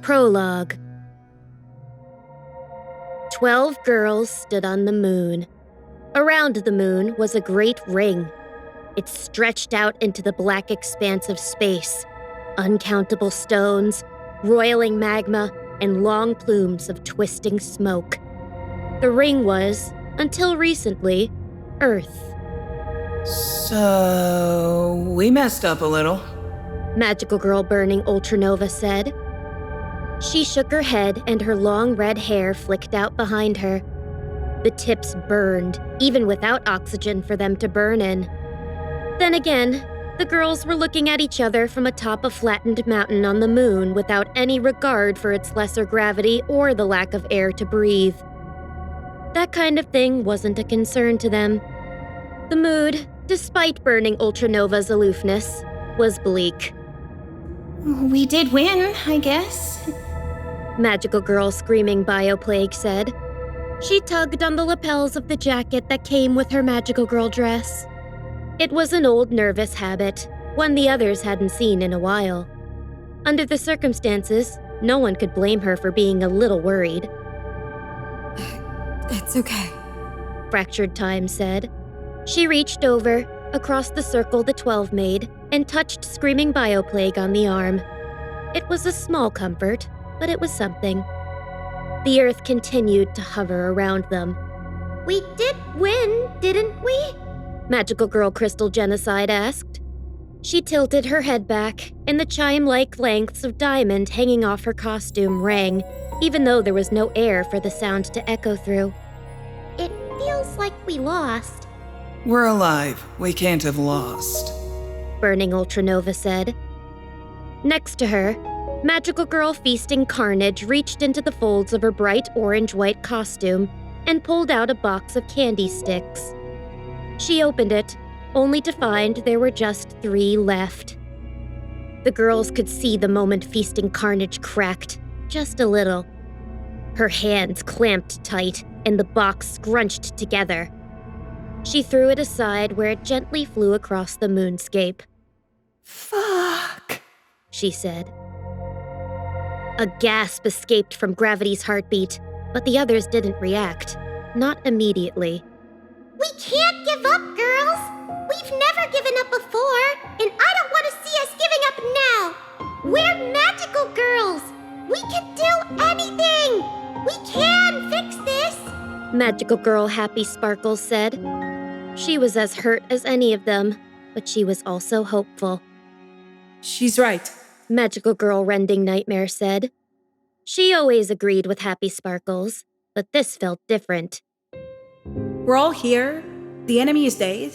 Prologue. 12 girls stood on the moon. Around the moon was a great ring. It stretched out into the black expanse of space. Uncountable stones, roiling magma, and long plumes of twisting smoke. The ring was, until recently, Earth. So, we messed up a little. Magical Girl Burning Ultranova said. She shook her head and her long red hair flicked out behind her. The tips burned, even without oxygen for them to burn in. Then again, the girls were looking at each other from atop a flattened mountain on the moon without any regard for its lesser gravity or the lack of air to breathe. That kind of thing wasn't a concern to them. The mood, despite Burning Ultranova's aloofness, was bleak. We did win, I guess. Magical Girl Screaming Bioplague said. She tugged on the lapels of the jacket that came with her Magical Girl dress. It was an old nervous habit, one the others hadn't seen in a while. Under the circumstances, no one could blame her for being a little worried. It's okay, Fractured Time said. She reached over, across the circle the 12 made, and touched Screaming Bioplague on the arm. It was a small comfort, but it was something. The earth continued to hover around them. We did win, didn't we? Magical Girl Crystal Genocide asked. She tilted her head back, and the chime-like lengths of diamond hanging off her costume rang, even though there was no air for the sound to echo through. It feels like we lost. We're alive. We can't have lost. Burning Ultranova said. Next to her, Magical Girl Feasting Carnage reached into the folds of her bright orange-white costume and pulled out a box of candy sticks. She opened it, only to find there were just 3 left. The girls could see the moment Feasting Carnage cracked, just a little. Her hands clamped tight and the box scrunched together. She threw it aside where it gently flew across the moonscape. Fuck, she said. A gasp escaped from Gravity's heartbeat, but the others didn't react. Not immediately. We can't give up, girls! We've never given up before, and I don't want to see us giving up now! We're magical girls! We can do anything! We can fix this! Magical Girl Happy Sparkles said. She was as hurt as any of them, but she was also hopeful. She's right, Magical Girl Rending Nightmare said. She always agreed with Happy Sparkles, but this felt different. we're all here. The enemy is dead.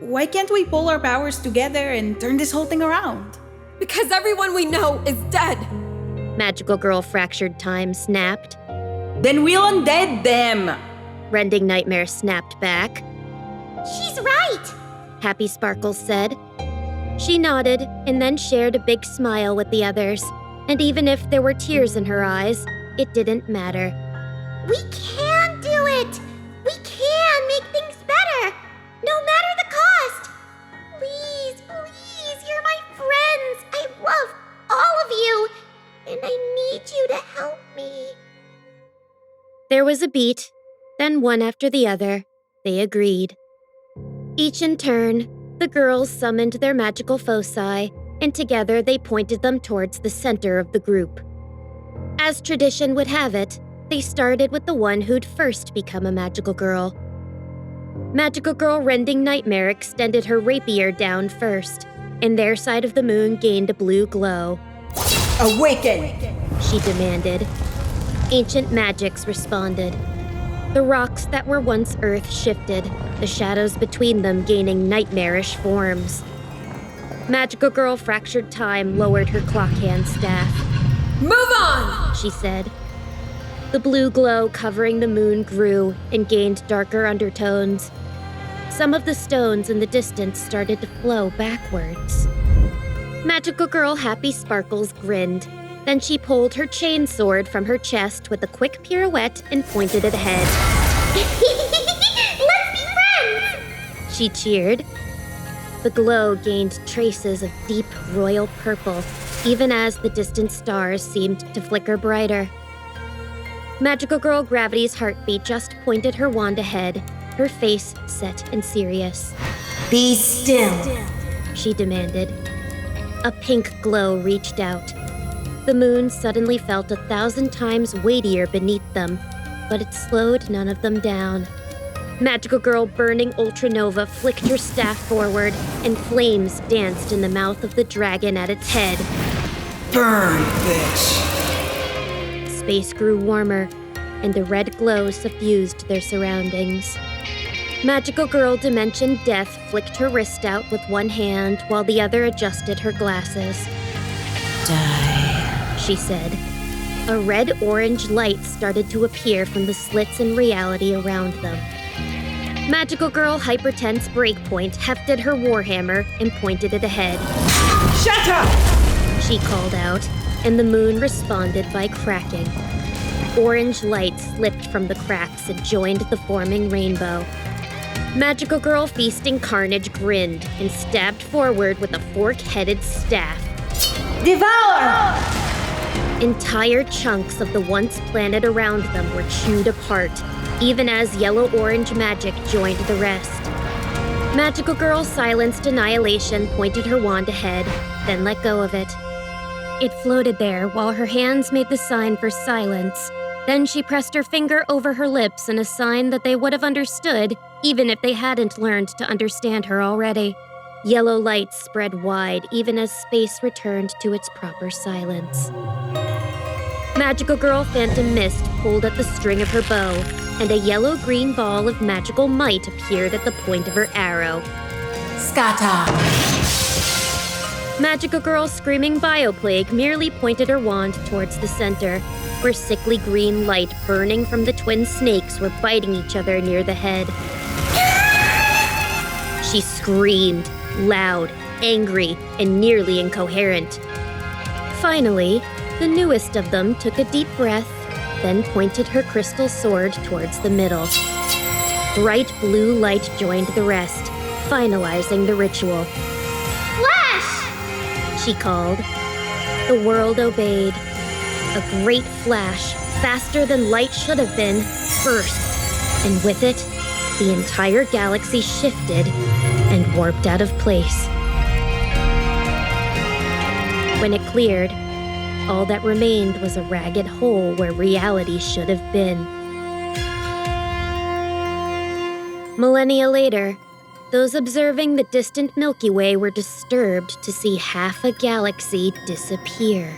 Why can't we pull our powers together and turn this whole thing around? because everyone we know is dead. Magical Girl Fractured Time snapped. Then we'll undead them! Rending Nightmare snapped back. She's right, Happy Sparkles said. She nodded and then shared a big smile with the others, and even if there were tears in her eyes, it didn't matter. We can do it! We can make things better, no matter the cost! Please, please, you're my friends! I love all of you, and I need you to help me. There was a beat, then one after the other, they agreed. Each in turn, the girls summoned their magical foci, and together they pointed them towards the center of the group. As tradition would have it, they started with the one who'd first become a magical girl. Magical Girl Rending Nightmare extended her rapier down first, and their side of the moon gained a blue glow. Awaken! She demanded. Ancient magics responded. The rocks that were once Earth shifted, the shadows between them gaining nightmarish forms. Magical Girl Fractured Time lowered her clock hand staff. Move on, she said. The blue glow covering the moon grew and gained darker undertones. Some of the stones in the distance started to flow backwards. Magical Girl Happy Sparkles grinned. Then she pulled her chain sword from her chest with a quick pirouette and pointed it ahead. Let's be friends! She cheered. The glow gained traces of deep royal purple, even as the distant stars seemed to flicker brighter. Magical Girl Gravity's heartbeat just pointed her wand ahead, her face set and serious. Be still, she demanded. A pink glow reached out. The moon suddenly felt 1,000 times weightier beneath them, but it slowed none of them down. Magical Girl Burning Ultranova flicked her staff forward, and flames danced in the mouth of the dragon at its head. Burn, bitch. Space grew warmer, and the red glow suffused their surroundings. Magical Girl Dimension Death flicked her wrist out with one hand while the other adjusted her glasses. Die, she said. A red-orange light started to appear from the slits in reality around them. Magical Girl Hypertense Breakpoint hefted her warhammer and pointed it ahead. Shut up! She called out, and the moon responded by cracking. Orange light slipped from the cracks and joined the forming rainbow. Magical Girl Feasting Carnage grinned and stabbed forward with a fork-headed staff. devour! Entire chunks of the once planet around them were chewed apart, even as yellow-orange magic joined the rest. Magical Girl Silenced Annihilation pointed her wand ahead, then let go of it. It floated there while her hands made the sign for silence. Then she pressed her finger over her lips in a sign that they would have understood, even if they hadn't learned to understand her already. Yellow lights spread wide even as space returned to its proper silence. Magical Girl Phantom Mist pulled at the string of her bow, and a yellow-green ball of magical might appeared at the point of her arrow. Scatter! Magical Girl Screaming Bioplague merely pointed her wand towards the center, where sickly green light burning from the twin snakes were biting each other near the head. She screamed, loud, angry, and nearly incoherent. Finally, the newest of them took a deep breath, then pointed her crystal sword towards the middle. Bright blue light joined the rest, finalizing the ritual. Flash! She called. The world obeyed. A great flash, faster than light should have been, burst, and with it, the entire galaxy shifted and warped out of place. When it cleared, all that remained was a ragged hole where reality should have been. Millennia later, those observing the distant Milky Way were disturbed to see half a galaxy disappear.